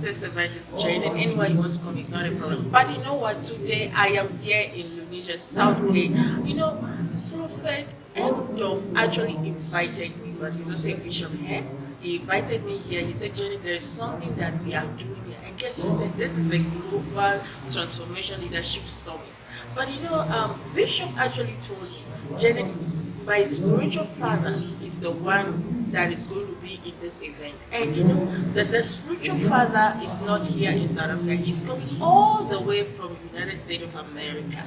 this event is joining. Anywhere you want to come, it's not a problem. But you know what? Today I am here in Lenesia, Southgate. You know, Prophet F. Dom actually invited me, but he's also a bishop here. He invited me here. He said, Jenny, there is something that we are doing here. And he said, this is a global transformation leadership summit. But you know, Bishop actually told me, Jenny, my spiritual father is the one that is going to be in this event. And you know that the spiritual father is not here in South Africa. He's coming all the way from United States of America.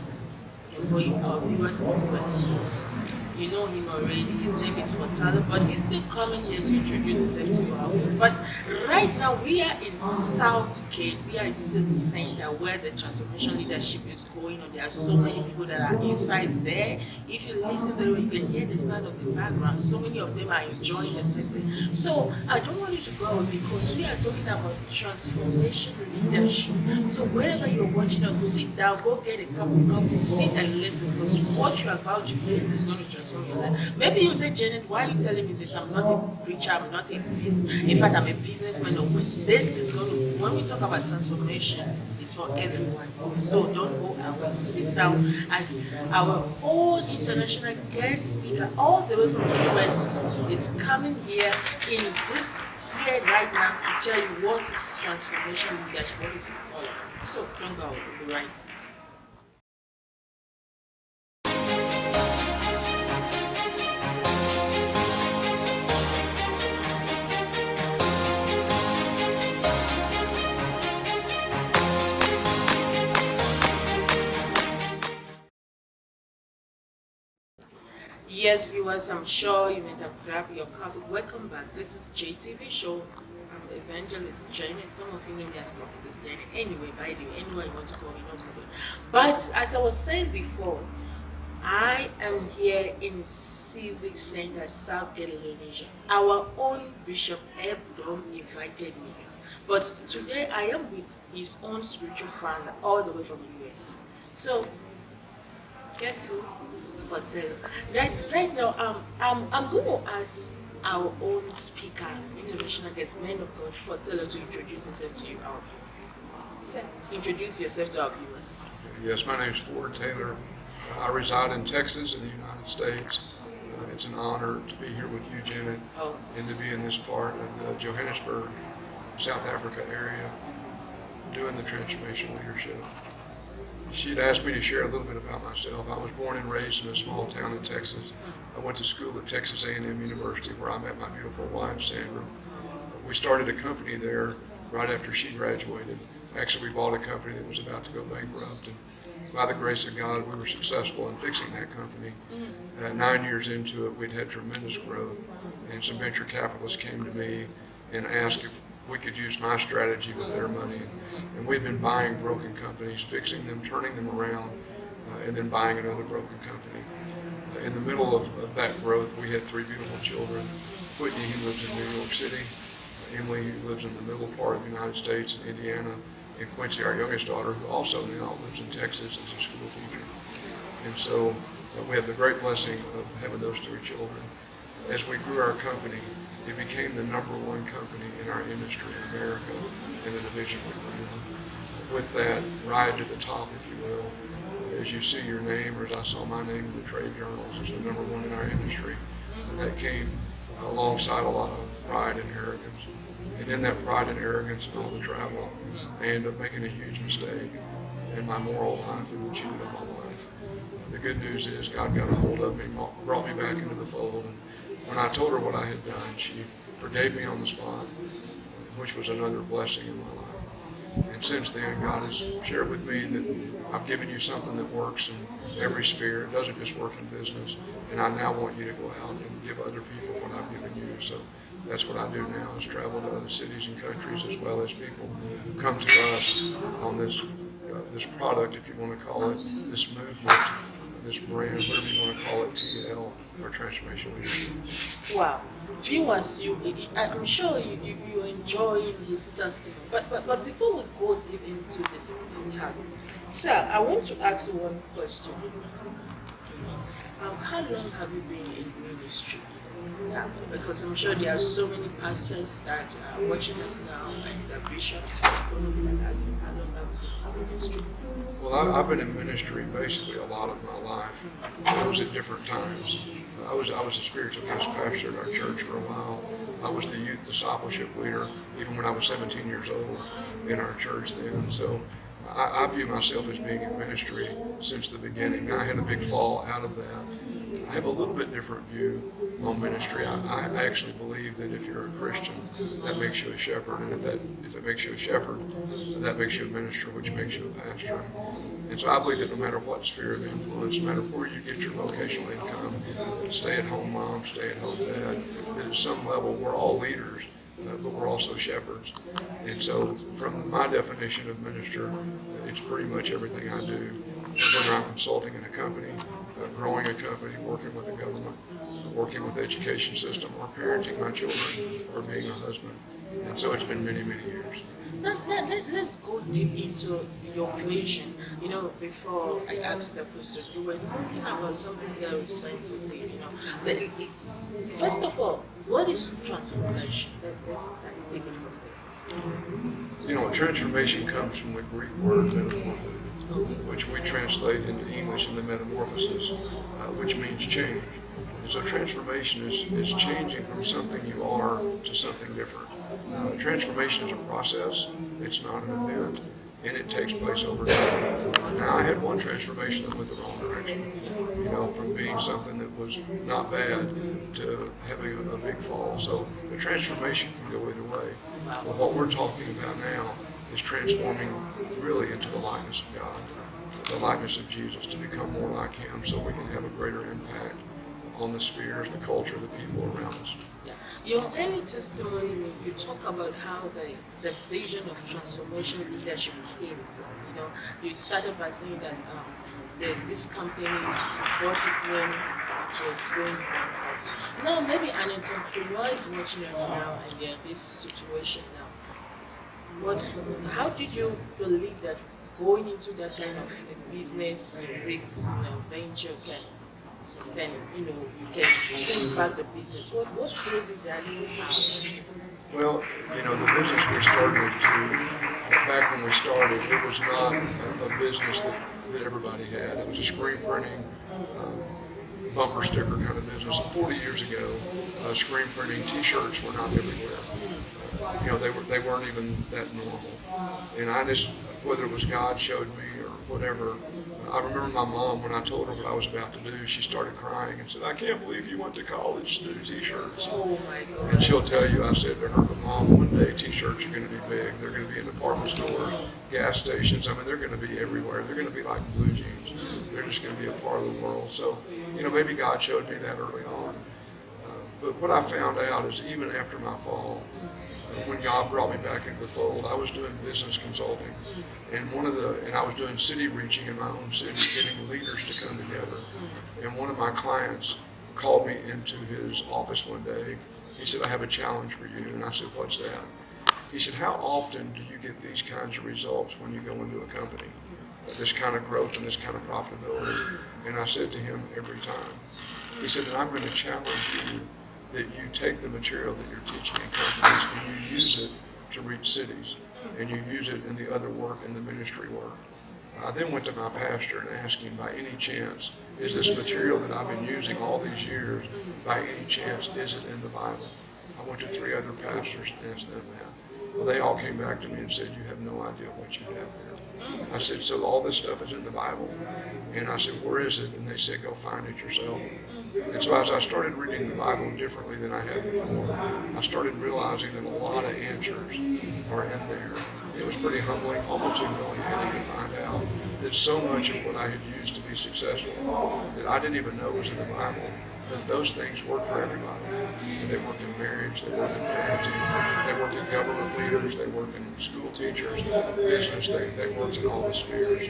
For you, our viewers in US. You know him already. His name is Fortalo, but he's still coming here to introduce himself to you. But right now we are in Southgate. We are in Civic Center where the transformation leadership is going on. There are so many people that are inside there. If you listen very well, you can hear the sound of the background. So many of them are enjoying the segment. So I don't want you to go out because we are talking about transformation leadership. So wherever you're watching us, sit down, go get a cup of coffee, sit and listen because what you're about to hear is going to transform your life. Maybe you say, Janet, why are you telling me this? I'm not a preacher, I'm not a business. In fact, I'm a businessman. This is going to, when we talk about transformation, it's for everyone. So don't go away. Sit down as our own international guest speaker, all the way from the US, is coming here in this here right now to tell you what is transformation leadership, what is it all about. So don't go away. We'll be right back. Yes, viewers, I'm sure you may have grabbed your coffee. Welcome back. This is JTV Show. I'm the evangelist Jenny. Some of you know me as Prophetess Jenny. Anyway, by the way, anywhere you want to call me, no problem. But as I was saying before, I am here in Civic Center, Southgate, Lenesia. Our own Bishop Ebdom invited me here. But today I am with his own spiritual father all the way from the US. So, guess who? For them. Right now, I'm going to ask our own speaker, international guest, man of God, for Taylor to introduce himself to you, our viewers. So, introduce yourself to our viewers. Yes, my name is Ford Taylor. I reside in Texas in the United States. It's an honor to be here with you, Janet, and to be in this part of the Johannesburg, South Africa area, doing the transformation leadership. She'd asked me to share a little bit about myself. I was born and raised in a small town in Texas. I went to school at Texas A&M University where I met my beautiful wife, Sandra. We started a company there right after she graduated. Actually, we bought a company that was about to go bankrupt, and by the grace of God, we were successful in fixing that company. 9 years into it, we'd had tremendous growth, and some venture capitalists came to me and asked if we could use my strategy with their money. And we've been buying broken companies, fixing them, turning them around, and then buying another broken company. In the middle of that growth, we had 3 beautiful children. Whitney, who lives in New York City. Emily, who lives in the middle part of the United States in Indiana. And Quincy, our youngest daughter, who also now lives in Texas as a school teacher. And so we have the great blessing of having those 3 children. As we grew our company, it became the #1 company in our industry in America in the division we were in. With that, ride to the top, if you will. As you see your name, or as I saw my name in the trade journals, as the #1 in our industry. And that came alongside a lot of pride and arrogance. And in that pride and arrogance and all the travel, I ended up making a huge mistake in my moral life and the cheated on my life. The good news is God got a hold of me, brought me back into the fold. And when I told her what I had done, she forgave me on the spot, which was another blessing in my life. And since then, God has shared with me that I've given you something that works in every sphere. It doesn't just work in business. And I now want you to go out and give other people what I've given you. So that's what I do now, is travel to other cities and countries, as well as people who come to us on this product, if you want to call it, this movement, this brand, whatever you want to call it, TL, or transformation leadership. Wow. Viewers, I'm sure you enjoy his testimony. But before we go deep into this detail, sir, I want to ask you one question. How long have you been in ministry? happen? Because I'm sure there are so many pastors that are watching us now, and the bishops probably that asking, I don't know how ministry. Well, I've been in ministry basically a lot of my life. I was at different times. I was a spiritual guest pastor at our church for a while. I was the youth discipleship leader even when I was 17 years old in our church then. So I view myself as being in ministry since the beginning. I had a big fall out of that. I have a little bit different view on ministry. I actually believe that if you're a Christian, that makes you a shepherd, and if it makes you a shepherd, that makes you a minister, which makes you a pastor. And so I believe that no matter what sphere of influence, no matter where you get your vocational income, stay-at-home mom, stay-at-home dad, that at some level we're all leaders, but we're also shepherds. And so from my definition of minister, it's pretty much everything I do. Whether I'm consulting in a company, growing a company, working with the government, working with the education system, or parenting my children, or being a husband. And so it's been many, many years. Let's go deep into your vision. You know, before I asked the question, you were thinking about something very sensitive. You know, first of all, what is transformation? Let's take it from there. You know, transformation comes from the Greek word metamorpho, which we translate into English into metamorphosis, which means change. And so transformation is changing from something you are to something different. Transformation is a process, it's not an event, and it takes place over time. Now, I had one transformation that went the wrong direction, you know, from being something that was not bad to having a big fall. So the transformation can go either way. But what we're talking about now is transforming really into the likeness of God, the likeness of Jesus, to become more like Him so we can have a greater impact on the spheres, the culture, the people around us. Yeah. Your early testimony, you talk about how the vision of transformation leadership came from. You know, you started by saying that this company bought it when it was going bankrupt. Now, maybe an entrepreneur is watching us now and they're in this situation now. How did you believe that going into that kind of business risk, venture can you can bring back the business? What drove you that you have? Well, you know, the business we started back when we started, it was not a business that everybody had. It was a screen printing, bumper sticker kind of business. 40 years ago, screen printing T-shirts were not everywhere. You know, they weren't even that normal. And I just, whether it was God showed me or whatever, I remember my mom, when I told her what I was about to do, she started crying and said, "I can't believe you went to college to do T-shirts." Oh my God. And she'll tell you, I said to her, "But Mom, one day T-shirts are going to be big. They're going to be in department stores, gas stations. I mean, they're going to be everywhere. They're going to be like blue jeans. They're just going to be a part of the world." So, you know, maybe God showed me that early on. But what I found out is even after my fall, when God brought me back into the fold, I was doing business consulting, and I was doing city reaching in my own city, getting leaders to come together. And one of my clients called me into his office one day. He said, "I have a challenge for you." And I said, "What's that?" He said, "How often do you get these kinds of results when you go into a company? This kind of growth and this kind of profitability?" And I said to him, "Every time." He said, "And I'm going to challenge you that you take the material that you're teaching in companies and you use it to reach cities, and you use it in the other work, in the ministry work." I then went to my pastor and asked him, "By any chance, is this material that I've been using all these years, by any chance, is it in the Bible?" I went to 3 other pastors and asked them that. Well, they all came back to me and said, "You have no idea what you have there." I said, "So all this stuff is in the Bible?" And I said, "Where is it?" And they said, "Go find it yourself." And so as I started reading the Bible differently than I had before, I started realizing that a lot of answers are in there. It was pretty humbling, almost humiliating to find out that so much of what I had used to be successful that I didn't even know was in the Bible, that those things work for everybody. And they work in marriage, they work in parenting, they work in government leaders, they work in school teachers, business, they work in all the spheres.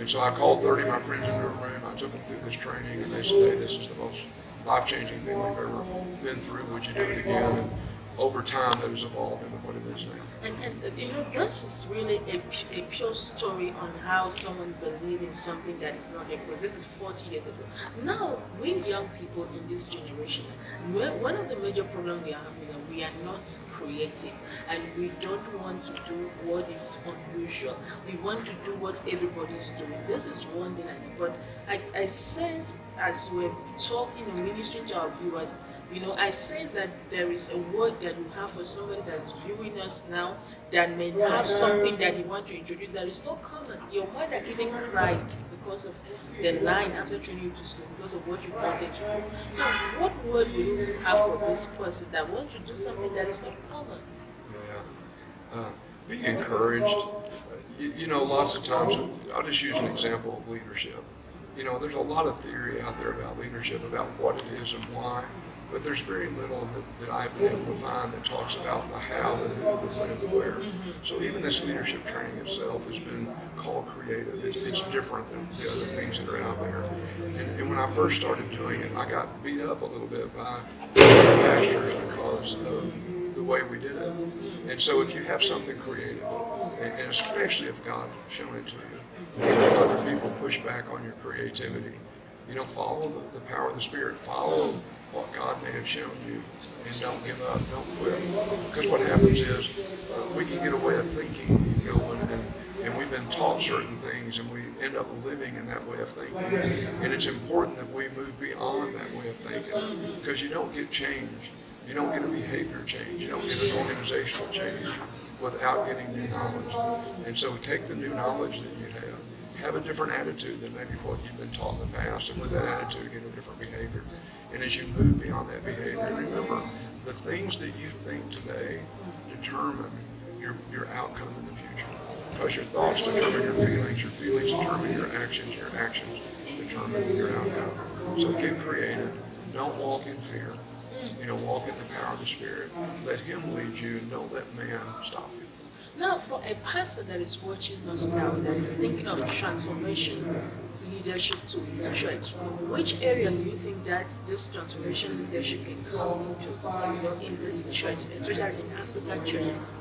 And so I called 30 of my friends into a room, I took them through this training, and they said, "Hey, this is the most life-changing thing we've ever been through. Would you do it again?" And over time that has evolved into what it is now. And you know, this is really a pure story on how someone believed in something that is not there, because this is 40 years ago. Now, we young people in this generation, one of the major problems we are having is we are not creative, and we don't want to do what is unusual. We want to do what everybody's doing. This is one thing, but I sensed as we're talking and ministering to our viewers, you know, I sense that there is a word that you have for somebody that's viewing us now that may have something that you want to introduce that is not common. Your mother even cried because of the line after training you to school because of what you wanted to do. So what word will you have for this person that wants to do something that is not common? Yeah. Be encouraged. You know, lots of times, I'll just use an example of leadership. You know, there's a lot of theory out there about leadership, about what it is and why. But there's very little that I've been able to find that talks about the how, the who, the when, and the where. So even this leadership training itself has been called creative. It's different than the other things that are out there. And when I first started doing it, I got beat up a little bit by pastors because of the way we did it. And so if you have something creative, and especially if God has shown it to you, and if other people push back on your creativity, you know, follow the power of the Spirit. Follow what God may have shown you, and don't give up, don't quit. Because what happens is we can get a way of thinking, you know, and we've been taught certain things, and we end up living in that way of thinking. And it's important that we move beyond that way of thinking, because you don't get change. You don't get a behavior change. You don't get an organizational change without getting new knowledge. And so take the new knowledge that you have a different attitude than maybe what you've been taught in the past, and with that attitude get a different behavior. And as you move beyond that behavior, remember, the things that you think today determine your outcome in the future. Because your thoughts determine your feelings determine your actions determine your outcome. So get creative. Don't walk in fear. You know, walk in the power of the Spirit. Let Him lead you, and don't let man stop you. Now, for a person that is watching us now, that is thinking of transformation leadership to his church, which area do you think that this transformation leadership can come to, you know, in this church, especially in African churches?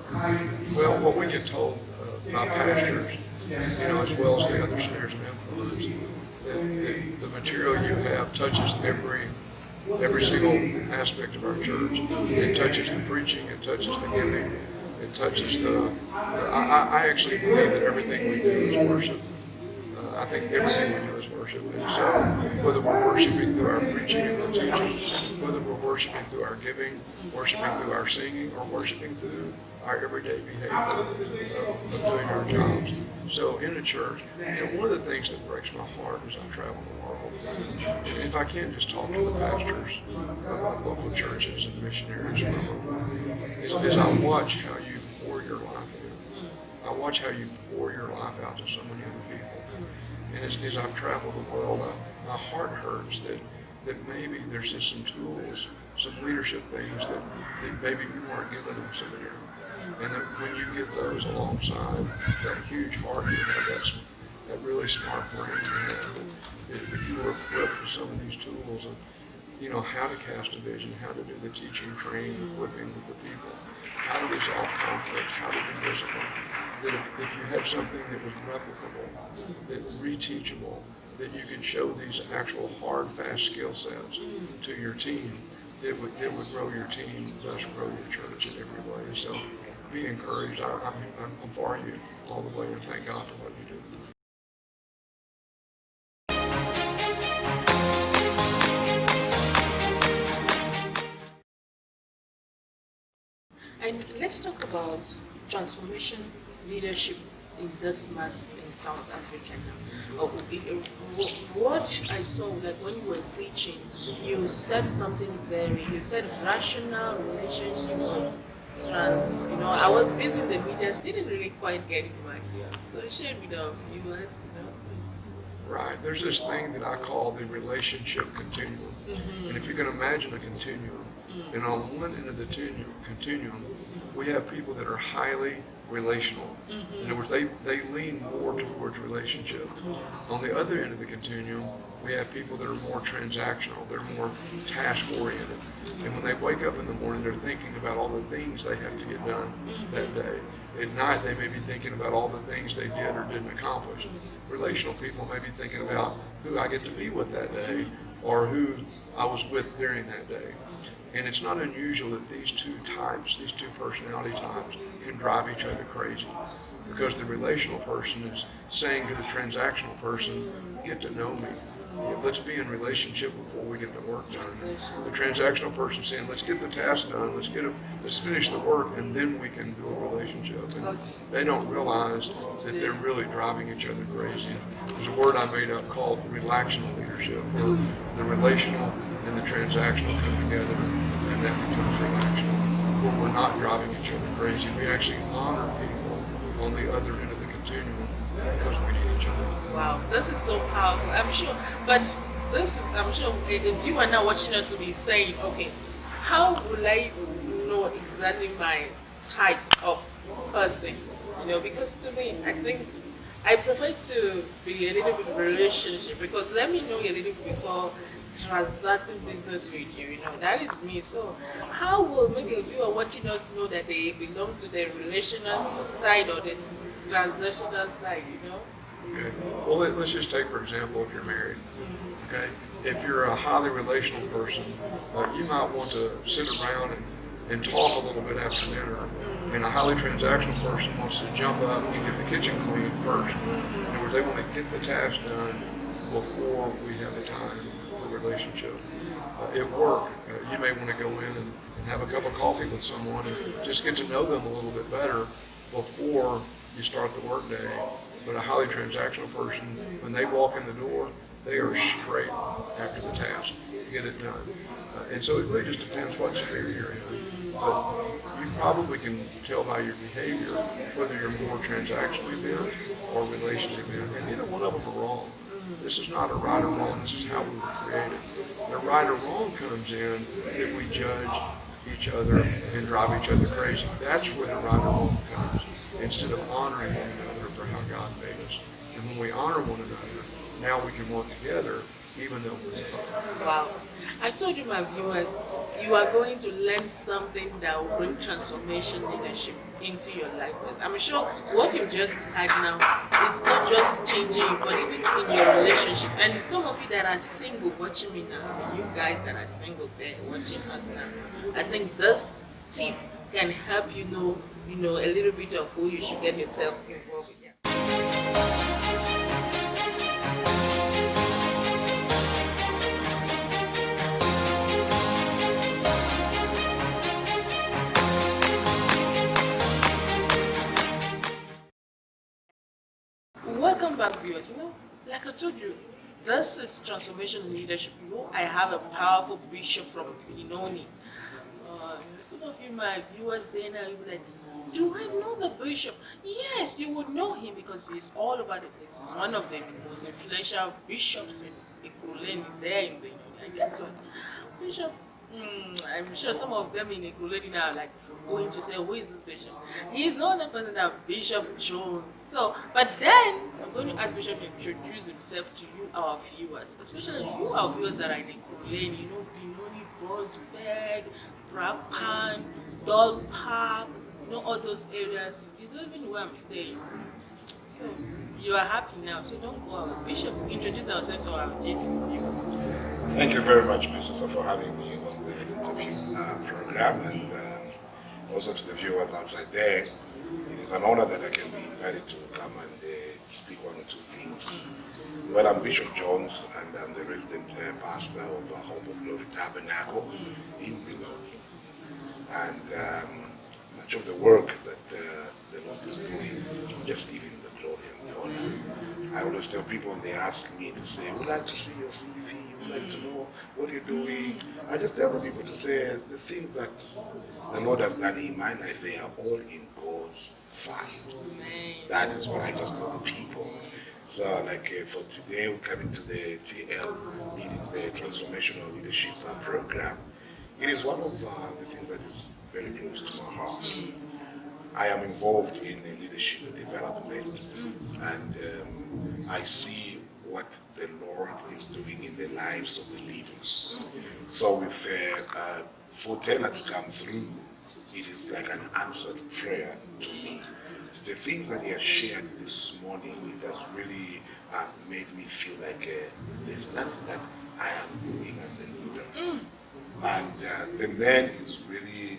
Well, what we get told by pastors, you know, as well as the other spheres of influence, that the material you have touches every single aspect of our church. It touches the preaching, it touches the giving, it touches I actually believe that everything we do is worship. I think everything we do is worship. And so whether we're worshiping through our preaching and our teaching, whether we're worshiping through our giving, worshiping through our singing, or worshiping through our everyday behavior of doing our jobs. So in a church, you know, one of the things that breaks my heart as I travel the world, and if I can just talk to the pastors of local churches and missionaries from them, is I watch how you pour your life in. I watch how you pour your life out to so many other people. And as I've traveled the world, my heart hurts that maybe there's just some tools, some leadership things that maybe you weren't given in seminary. And that when you get those alongside that huge heart you have, that really smart brain you have, if you were equipped with some of these tools of, you know, how to cast a vision, how to do the teaching, training, equipping with the people, how to resolve conflict, how to be disciplined, that if you had something that was replicable, that reteachable, that you could show these actual hard, fast skill sets to your team, it would grow your team, thus grow your church in every way. So be encouraged. I'm for you all the way, and thank God for what you do. And let's talk about transformation leadership in this month in South Africa now. What I saw, like when you were preaching, you said something you said rational relationship or you know, I was busy in the media, so didn't really quite get it much. So share with our viewers, you know. Right. There's this thing that I call the relationship continuum. And if you can imagine a continuum, and on one end of the continuum, we have people that are highly relational. In other words, they lean more towards relationship. On the other end of the continuum, we have people that are more transactional, they're more task oriented. And when they wake up in the morning, they're thinking about all the things they have to get done that day. At night, they may be thinking about all the things they did or didn't accomplish. Relational people may be thinking about who I get to be with that day or who I was with during that day. And it's not unusual that these two types, these two personality types, can drive each other crazy. Because the relational person is saying to the transactional person, get to know me. Let's be in relationship before we get the work done. The transactional person saying, let's get the task done, let's finish the work, and then we can do a relationship. And they don't realize that they're really driving each other crazy. There's a word I made up called relational leadership, where the relational and the transactional come together, and that becomes relational. Where we're not driving each other crazy. We actually honor people on the other end of the continuum because we need each other. Wow, this is so powerful. I'm sure, but I'm sure if you are now watching us, will be saying, okay, how will I know exactly my type of person? Because to me, I think I prefer to be a little bit of a relationship, because let me know you a little bit before transacting business with you. That is me. So how will maybe a viewer watching us know that they belong to the relational side or the transactional side? Okay. Well, let's just take, for example, if you're married. Okay. If you're a highly relational person, you might want to sit around and talk a little bit after dinner. And a highly transactional person wants to jump up and get the kitchen clean first. In other words, they want to get the task done before we have the time for relationship. At work, you may want to go in and have a cup of coffee with someone and just get to know them a little bit better before you start the work day. But a highly transactional person, when they walk in the door, they are straight after the task to get it done. And so it really just depends what sphere you're in. But you probably can tell by your behavior whether you're more transactionally bent or relationally bent. And neither one of them are wrong. This is not a right or wrong, this is how we were created. The right or wrong comes in that we judge each other and drive each other crazy. That's where the right or wrong comes, instead of honoring one another for how God made us. And when we honor one another, now we can work together, even though we're different. Wow. I told you, my viewers, you are going to learn something that will bring transformation leadership into your life. I'm sure what you just had now is not just changing you, but even in your relationship. And some of you that are single watching me now, you guys that are single there watching us now, I think this tip can help you know a little bit of who you should get yourself involved with. Welcome back, viewers. Like I told you, this is Transformation Leadership. I have a powerful bishop from Pinoni. Some of you, my viewers, there now, you'll be like, do I know the bishop? Yes, you would know him because he's all over the place. He's one of the most influential bishops in Ikuleni there in Benin. And guess what? Bishop, I'm sure some of them in Ikuleni now are like going to say, who is this bishop? He's not the person that Bishop Jones. So, but then I'm going to ask Bishop to introduce himself to you, our viewers, especially you, our viewers that are in Ikuleni, Binoni, Bosberg, Brapan, Doll Park, all those areas. It's not even where I'm staying. So you are happy now, so don't go out. Bishop, introduce ourselves to our GT viewers. Thank you very much, Mrs. for having me on the interview program, and also to the viewers outside there. It is an honor that I can be invited to come and speak one or two things. Well, I'm Bishop Jones, and I'm the resident pastor of Hope of Glory Tabernacle in Benoni. And much of the work that the Lord is doing, just give Him the glory and the honor. I always tell people when they ask me to say, we'd like to see your CV, we'd like to know what you're doing. I just tell the people to say the things that the Lord has done in my life, they are all in God's file. That is what I just tell the people. So like for today, we're coming to the TL, leading the Transformational Leadership Program. It is one of the things that is very close to my heart. I am involved in leadership development, and I see what the Lord is doing in the lives of the leaders. So with for Taylor to come through, it is like an answered prayer to me. The things that he has shared this morning, it has really made me feel like there's nothing that I am doing as a leader. And the man is really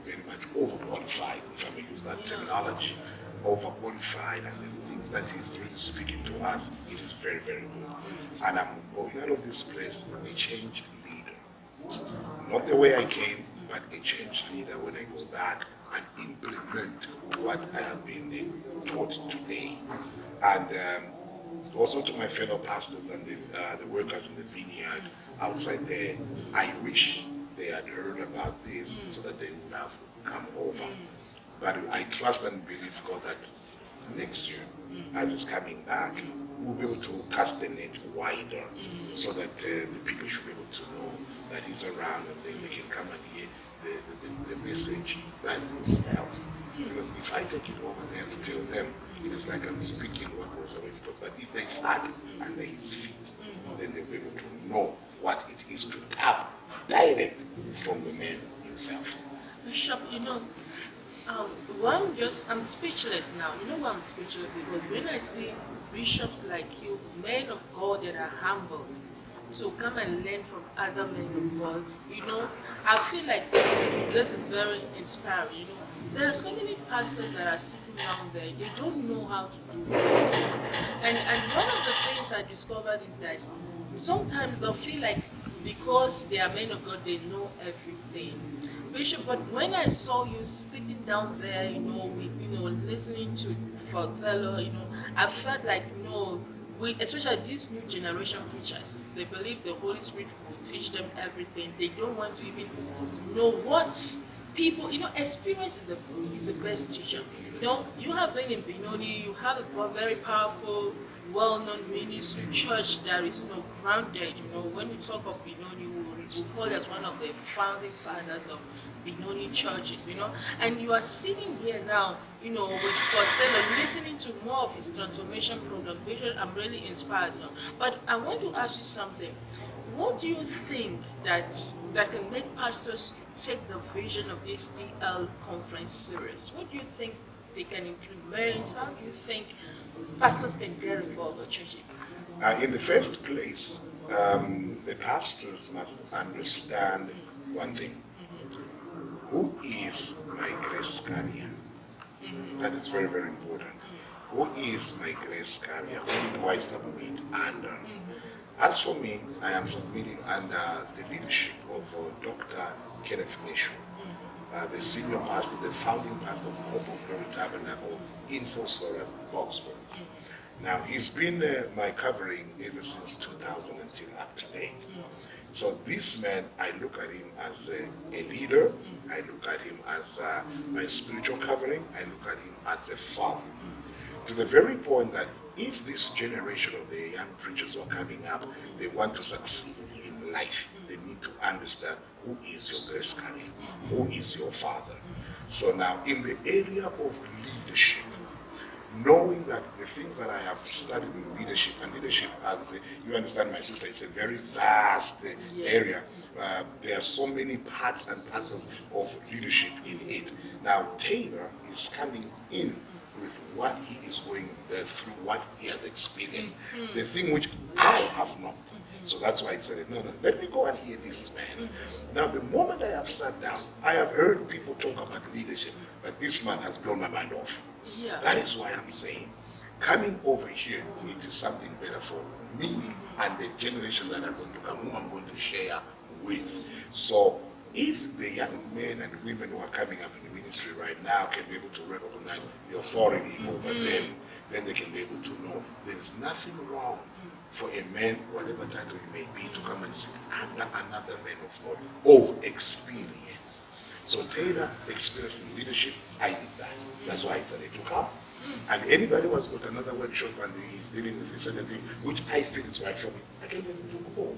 very much overqualified, if I may use that terminology, overqualified, and the things that he's really speaking to us, it is very, very good. And I'm going out of this place a changed leader. Not the way I came, but a changed leader when I go back and implement what I have been taught today. And also to my fellow pastors and the workers in the vineyard outside there, I wish they had heard about this so that they would have come over. But I trust and believe, God, that next year, as it's coming back, we'll be able to cast the net wider so that the people should be able to know that he's around, and then they can come and hear the message by themselves. Because if I take it over, they have to tell them, it is like I'm speaking what was already taught. But if they start under his feet, then they'll be able to know what it is to tap direct from the man himself. Bishop, I'm speechless now. You know why I'm speechless? Because when I see bishops like you, men of God that are humble, so come and learn from other men of God, I feel like this is very inspiring. There are so many pastors that are sitting down there, they don't know how to do things. And one of the things I discovered is that sometimes they'll feel like because they are men of God, they know everything. Bishop, but when I saw you sitting down there, with, listening to Othello, I felt like, especially these new generation preachers, they believe the Holy Spirit will teach them everything. They don't want to even know what people, experience is the best teacher. You have been in Benoni, you have a very powerful, well-known ministry church that is, grounded. When we talk of Benoni, we call it as one of the founding fathers of Benoni churches, and you are sitting here now, with Fortello, listening to more of his transformation program, which I'm really inspired now. But I want to ask you something. What do you think that can make pastors take the vision of this DL conference series? What do you think they can implement? How do you think pastors can get involved with churches? In the first place, the pastors must understand one thing. Who is my grace carrier? That is very, very important. Who is my grace carrier? Who do I submit under? As for me, I am submitting under the leadership of Dr. Kenneth Mishu, the senior pastor, the founding pastor of Hope of Glory Tabernacle in Fostoras, Oxford. Now, he's been my covering ever since 2000 until up to date. So this man, I look at him as a leader, I look at him as my spiritual covering, I look at him as a father. To the very point that if this generation of the young preachers who are coming up, they want to succeed in life, they need to understand who is your grace carrier, who is your father. So now, in the area of leadership, knowing that the things that I have studied in leadership, and leadership, as you understand, my sister, it's a very vast area. There are so many parts and parcels of leadership in it. Now, Taylor is coming in with what he is going through, what he has experienced, the thing which I have not. So that's why I said, no, let me go and hear this man. Now, the moment I have sat down, I have heard people talk about leadership, but this man has blown my mind off. Yeah. That is why I'm saying, coming over here, it is something better for me and the generation that are going to come, whom I'm going to share with. So if the young men and women who are coming up in the ministry right now can be able to recognize the authority over them, then they can be able to know there is nothing wrong for a man, whatever title he may be, to come and sit under another man of God of experience. So Taylor experienced in leadership, I did that. That's why I decided to come. And anybody who has got another workshop and he's dealing with a certain thing, which I feel is right for me, I can be able to go.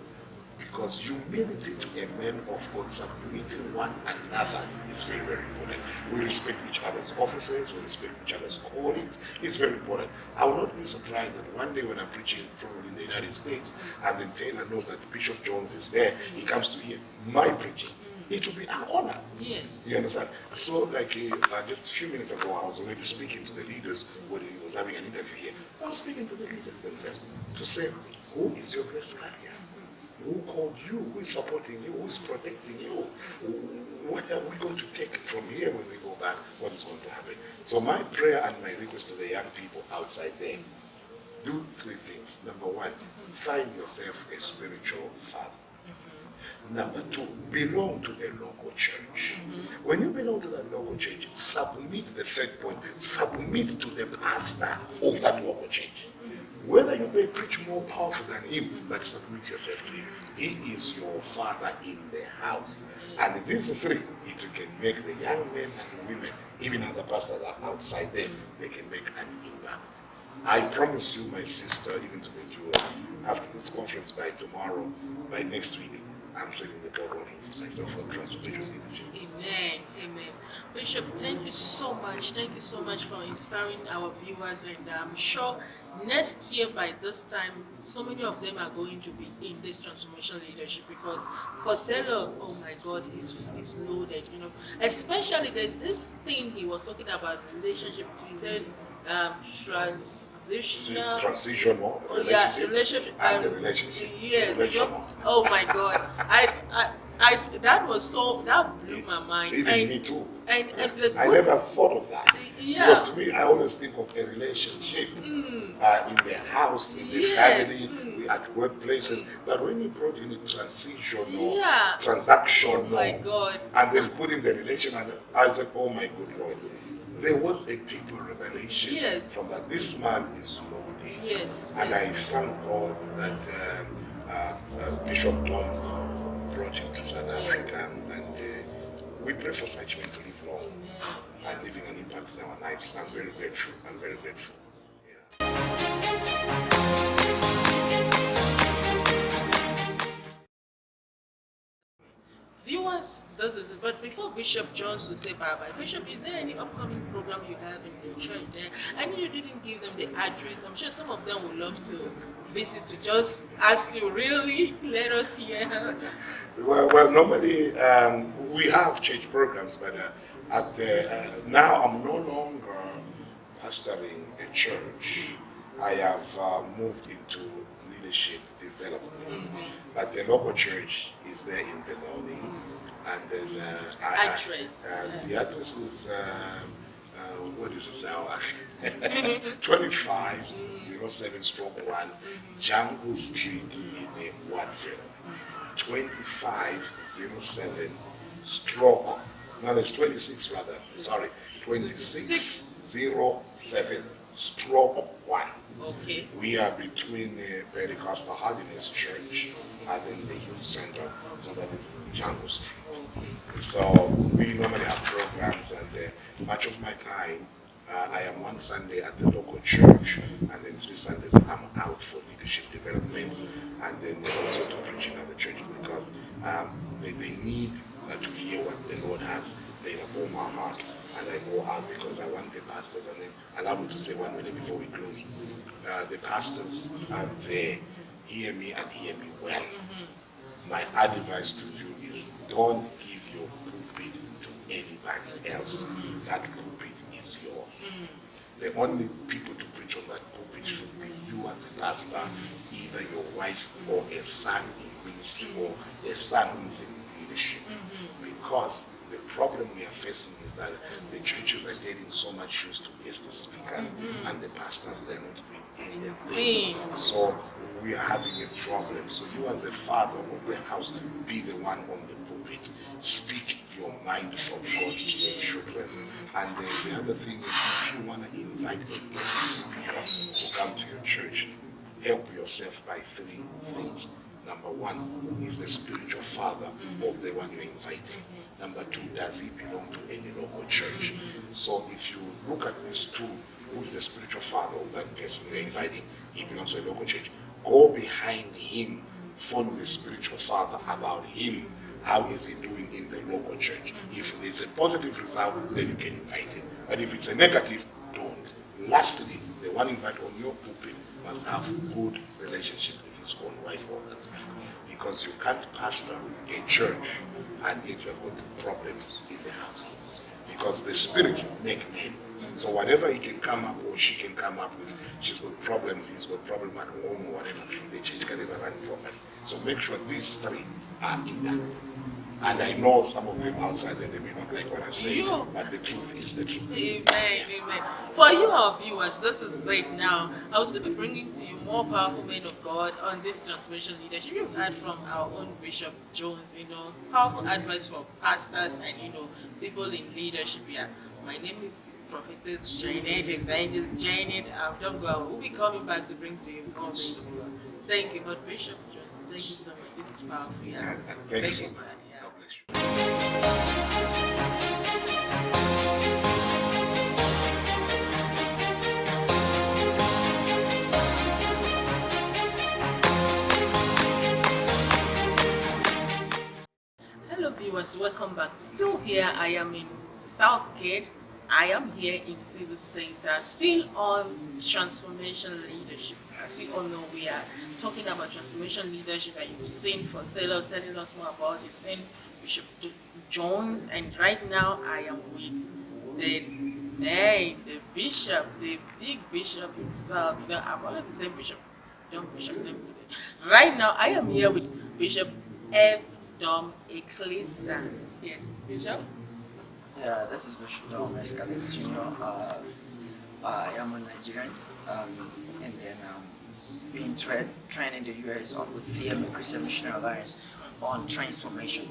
because humility to a man of God, submitting one another, is very, very important. We respect each other's offices, we respect each other's callings. It's very important. I will not be surprised that one day when I'm preaching probably in the United States, and then Taylor knows that Bishop Jones is there, he comes to hear my preaching. It will be an honor. Yes. You understand? So, like just a few minutes ago, I was already speaking to the leaders when he was having an interview here. I was speaking to the leaders themselves to say, who is your grace carrier? Who called you? Who is supporting you? Who is protecting you? What are we going to take from here when we go back? What is going to happen? So my prayer and my request to the young people outside there, do three things. Number one, find yourself a spiritual father. Number two, belong to a local church. When you belong to that local church, submit, the third point, submit to the pastor of that local church. Whether you may preach more powerful than him, but submit yourself to him. He is your father in the house. And these three, it can make the young men and women, even other pastors that are outside there, they can make an impact. I promise you, my sister, even to the viewers, after this conference, by tomorrow, by next week, I'm setting the ball rolling for myself for transformation leadership. Amen. Amen. Bishop, thank you so much. Thank you so much for inspiring our viewers, and I'm sure next year by this time, so many of them are going to be in this transformation leadership, because for Taylor, oh my God, he's loaded. You know, especially there's this thing he was talking about, relationship. He said transitional. Transitional Relationship. And the relationship. Yes. Relational. Oh my God. That was so, that blew my mind. Even me too. And I never thought of that. Yeah. Because to me, I always think of a relationship in the house, in the family, at workplaces. But when you brought in a transitional, transactional, oh my God, and then putting the relation, and I said, oh my good Lord. There was a deeper revelation from that. This man is loaded. Yes. And I thank God that Bishop Don brought him to South Africa, and we pray for such men to live long and leaving an impact in our lives. I'm very grateful. I'm very grateful. Viewers, this is it. But before Bishop Jones will say bye-bye, Bishop, is there any upcoming program you have in the church there? I know you didn't give them the address. I'm sure some of them would love to visit, to just ask you, really, let us hear. Well, normally we have church programs, but now I'm no longer pastoring a church. I have moved into leadership development, but the local church is there in Benoni, and then the address is what is it now? 2507/1 Jungle Street in Watford. 2507 no, it's 26 rather. Sorry, 2607/1. Okay. We are between the Pentecostal Holiness Church and then the youth center, so that is in Jungle Street. Okay. So we normally have programs, and much of my time I am one Sunday at the local church, and then 3 Sundays I'm out for leadership developments, and then also to preach in other churches, because they need to hear what the Lord has laid upon my heart. And I go out because I want the pastors, and then allow me to say 1 minute before we close. The pastors are there, hear me and hear me well. My advice to you is, don't give your pulpit to anybody else. That pulpit is yours. The only people to preach on that pulpit should be you as a pastor, either your wife or a son in ministry or a son who is in leadership. Because the problem we are facing is that the churches are getting so much used to guest speakers, and the pastors, they're not doing anything. So we are having a problem. So you as a father of the house, be the one on the pulpit. Speak your mind from God to your children. And the other thing is, if you want to invite a guest speaker to come to your church, help yourself by 3 things. Number 1, who is the spiritual father of the one you're inviting? Number 2, does he belong to any local church? So if you look at these 2, who is the spiritual father of that person you're inviting? He belongs to a local church. Go behind him phone the spiritual father about him. How is he doing in the local church? If there's a positive result, then you can invite him. But if it's a negative, don't. Lastly, the one invite on your pulpit must have good relationship with his own wife or husband. Because you can't pastor a church and yet you have got problems in the house. Because the spirits make men. So whatever he can come up or she can come up with, she's got problems, he's got problem at home or whatever, the church can never run properly. So make sure these three are intact. And I know some of them outside there, they may not like what I'm saying, but the truth is the truth. Amen, amen. For you, our viewers, this is it now. I will still be bringing to you more powerful men of God on this transformation leadership. You've heard from our own Bishop Jones, powerful advice for pastors and, people in leadership here. My name is Prophetess Janet, Evangelist Janet. Don't go out. We'll be coming back to bring to you more men of God. Thank you, God, Bishop Jones. Thank you so much. This is powerful. Yeah. Thank you so sir. much. Yeah. God bless you. Hello viewers, welcome back. Still here, I am in Southgate. I am here in Civic Center, still on transformation leadership. As you all know, we are talking about transformation leadership, and you've seen for Taylor telling us more about it, seen Bishop Jones, and right now I am with the bishop, the big bishop himself. I've already said Bishop, don't Bishop name today. Right now I am here with Bishop F. Dom Ecclesia. Yes, Bishop? Yeah, this is Bishop Dom Escalades Jr. I am a Nigerian, and then being trained in the US with CMA Christian Missionary Alliance on transformation.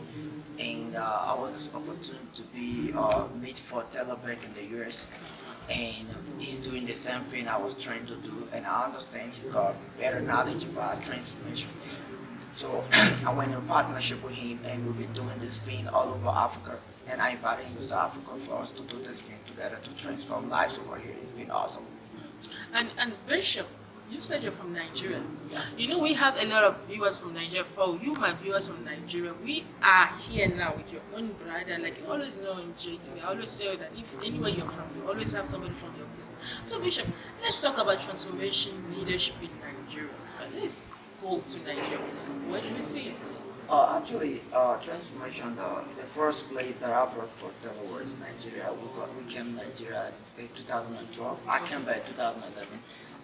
And I was opportune to be meet for Taylor back in the US, and he's doing the same thing I was trying to do, and I understand he's got better knowledge about transformation. So I went in partnership with him, and we've been doing this thing all over Africa. And I invited him to South Africa for us to do this thing together to transform lives over here. It's been awesome. And Bishop, you said you're from Nigeria. We have a lot of viewers from Nigeria. For you, my viewers from Nigeria, we are here now with your own brother. Like you always know in JTV, I always say that if anywhere you're from, you always have somebody from your place. So Bishop, let's talk about transformation leadership in Nigeria. Let's go to Nigeria. What do we see? Actually, transformation, the first place that I brought for Taylor was Nigeria. We came to Nigeria in 2012. I came back in 2011,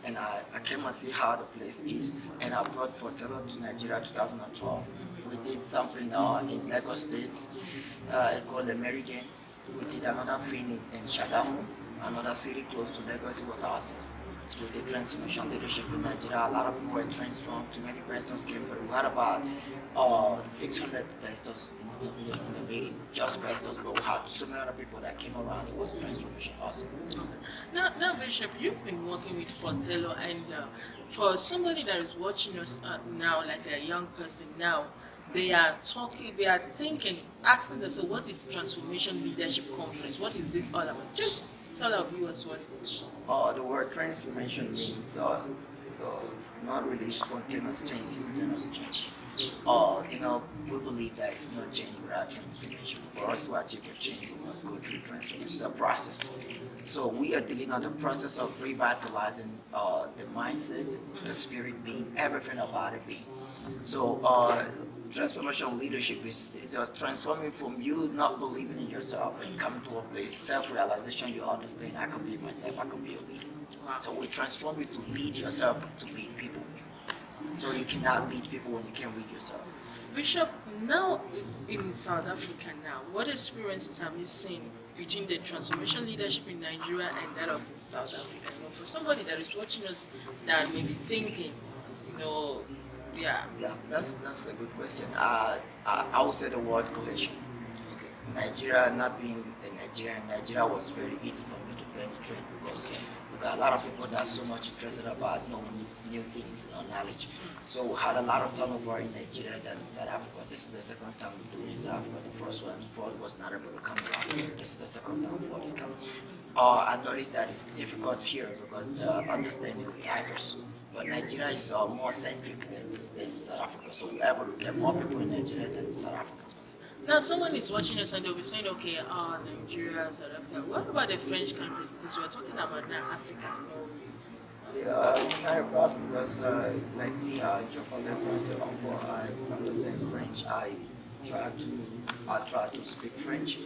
and I came and see how the place is. And I brought for Taylor to Nigeria 2012. We did something in Lagos State called the Meridian. We did another thing in Shagamu, another city close to Lagos. It was awesome. With the transformation leadership in Nigeria, a lot of people were transformed. Too many pastors came. We had about 600 pastors in the meeting, just pastors, but we had so many other people that came around. It was transformation, awesome. Now, Bishop, you've been working with Fontelo, and for somebody that is watching us now, like a young person now, they are thinking, asking themselves, what is Transformation Leadership Conference? What is this all about? Just tell our viewers what it is. The word transformation means not really spontaneous change, simultaneous change. We believe that it's not change without transformation. For us to achieve a change, we must go through transformation. It's a process. So we are dealing on the process of revitalizing the mindset, the spirit being, everything about it being. So transformational leadership is just transforming from you not believing in yourself and coming to a place, self-realization, you understand, I can be myself, I can be a leader. So we transform you to lead yourself, to lead people. So you cannot lead people when you can't lead yourself. Bishop, now in South Africa now, what experiences have you seen between the transformation leadership in Nigeria and that of South Africa? For somebody that is watching us that may be thinking, Yeah, that's a good question. I would say the word cohesion. Okay. Nigeria, not being a Nigerian, Nigeria was very easy for me to penetrate because we got a lot of people that are so much interested about knowing new things and knowledge. So we had a lot of turnover in Nigeria than in South Africa. This is the second time we do it in South Africa. The first one, Ford was not able to come around. This is the second time Ford is coming. I noticed that it's difficult here because the understanding is diverse. But Nigeria is more centric than South Africa, so we're able to get more people in Nigeria than South Africa. Now, someone is watching us and they'll be saying, okay, Nigeria, South Africa. What about the French country? Because we're talking about now Africa. Yeah, it's not a problem because, like me, I joke on the French uncle. I understand French. I try to speak French.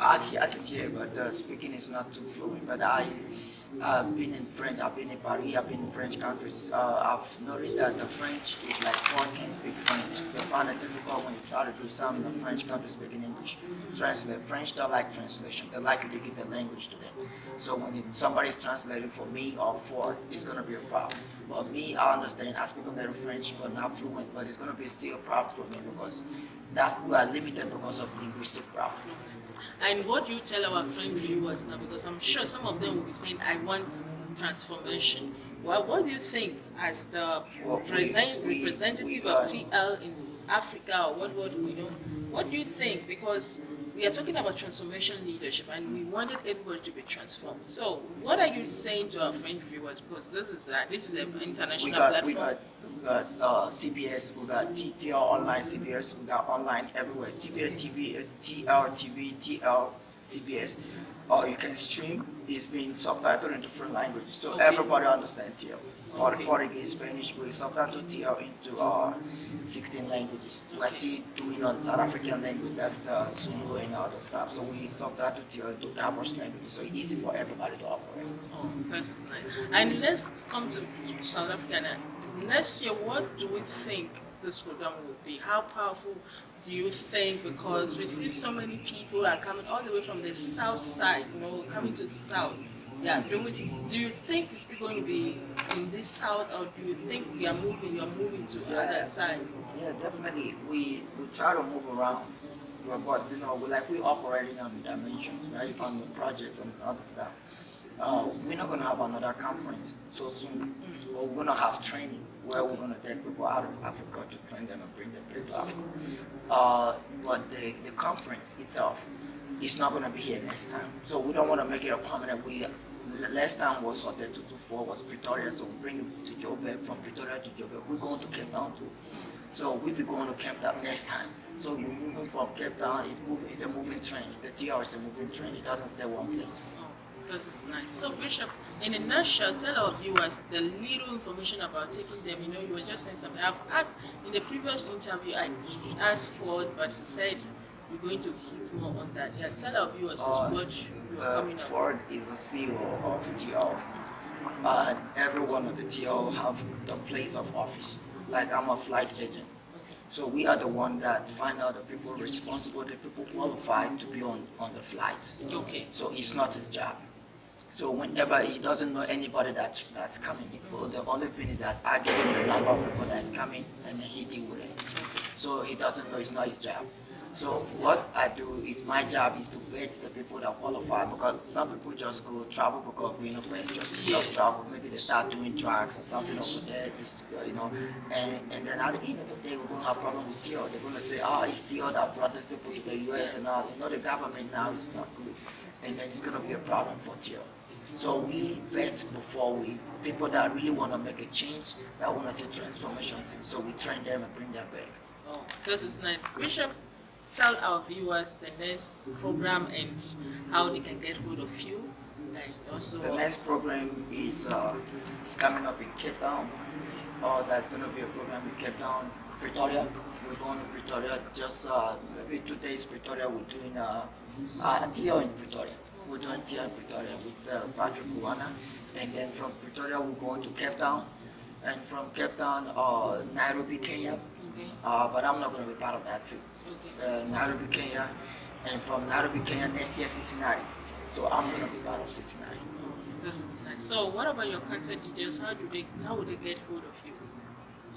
I can hear, but speaking is not too fluent. But I've been in French. I've been in Paris. I've been in French countries. I've noticed that the French is like foreign can speak French. They find it difficult when you try to do something in the French country speaking English. Translate. French don't like translation. They like you to give the language to them. So when somebody's translating for me or for, it's gonna be a problem. But me, I understand. I speak a little French, but not fluent. But it's gonna be still a problem for me because that we are limited because of linguistic problem. And what do you tell our French viewers now? Because I'm sure some of them will be saying, I want transformation. Well, what do you think as the representative of TL in Africa, or what do you think? Because we are talking about transformation leadership and we wanted everybody to be transformed. So what are you saying to our French viewers? Because this is an international platform. We got CBS, we got TL online CBS, we got online everywhere. TV, TL TV, TL CBS. You can stream. It's being subtitled in different languages, so Okay. everybody understands TL. Okay. Portuguese, Spanish, we subtitle TL into 16 languages. We're still doing on South African language, that's the Zulu and other stuff. So we subtitle TL into diverse languages, so it's easy for everybody to operate. Oh, that is nice. And let's come to South Africa now. Next year, what do we think this program will be? How powerful do you think? Because we see so many people are coming all the way from the south side, coming to south. Yeah, do you think it's still going to be in this south, or do you think you're moving to other side? Yeah, definitely. We try to move around, but we operating on dimensions, right? On the projects and other stuff. We're not gonna have another conference so soon, but we're gonna have training where we're gonna take people out of Africa to train them and bring them back to Africa. But the conference itself is not gonna be here next time, so we don't want to make it a permanent. Last time was Hotel 224 was Pretoria, so we bring it to Joburg. From Pretoria to Joburg, we're going to Cape Town too. So we'll be going to Cape Town next time. So we're moving from Cape Town. It's a moving train. The TR is a moving train. It doesn't stay one place. That is nice. So Bishop, in a nutshell, tell our viewers the little information about taking them. You were just saying something. In the previous interview, I asked Ford, but he said we're going to give more on that. Yeah, tell our viewers what you are coming up. Ford is the CEO of TL. Every one of the TL have the place of office. Like I'm a flight agent. So we are the one that find out the people responsible, the people qualified to be on the flight. Okay. So it's not his job. So whenever he doesn't know anybody that's coming, the only thing is that I give him the number of people that's coming and he deal with it. So he doesn't know, it's not his job. So what I do is my job is to vet the people that qualify, because some people just go travel because we know best just travel. Maybe they start doing drugs or something over there, and then at the end of the day we're gonna have problem with TO. They're gonna say, it's TO that brought these people to the US and all. The government now is not good, and then it's gonna be a problem for TO. So we vet before people that really want to make a change, that want to see transformation. So we train them and bring them back. Oh, this is nice. Bishop, tell our viewers the next program and how they can get hold of you. And also the next program is coming up in Cape Town. That's going to be a program in Cape Town, Pretoria. We're going to Pretoria. Just maybe 2 days Pretoria. We're doing a TL in Pretoria. We're doing TL in Pretoria with Patrick Kuwana. And then from Pretoria we're going to Cape Town. And from Cape Town, Nairobi, Kenya. Okay. But I'm not going to be part of that trip. Okay. Nairobi, Kenya, and from Nairobi, Kenya, next year Cincinnati. So I'm gonna be part of Cincinnati. This is nice. So what about your contact details? How would they get hold of you?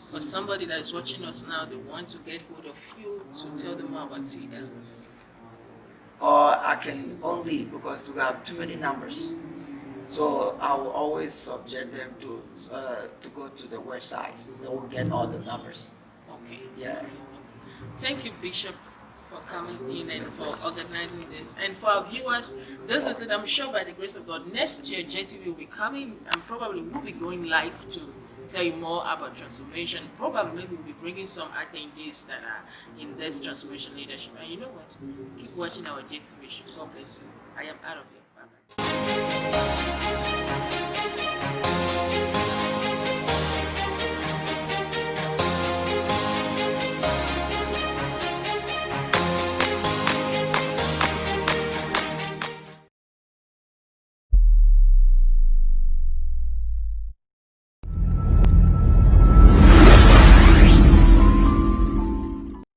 For somebody that is watching us now, they want to get hold of you to tell them more about TL. Or I can only, because we have too many numbers. So I will always subject them to go to the website. They will get all the numbers. Okay. Yeah. Thank you, Bishop, for coming in and for organizing this. And for our viewers, this is it. I'm sure by the grace of God, next year JTV will be coming and probably will be going live to tell you more about transformation. Probably maybe we'll be bringing some attendees that are in this transformation leadership. And you know what? Keep watching our JTV show. God bless you. I am out of here. Bye-bye.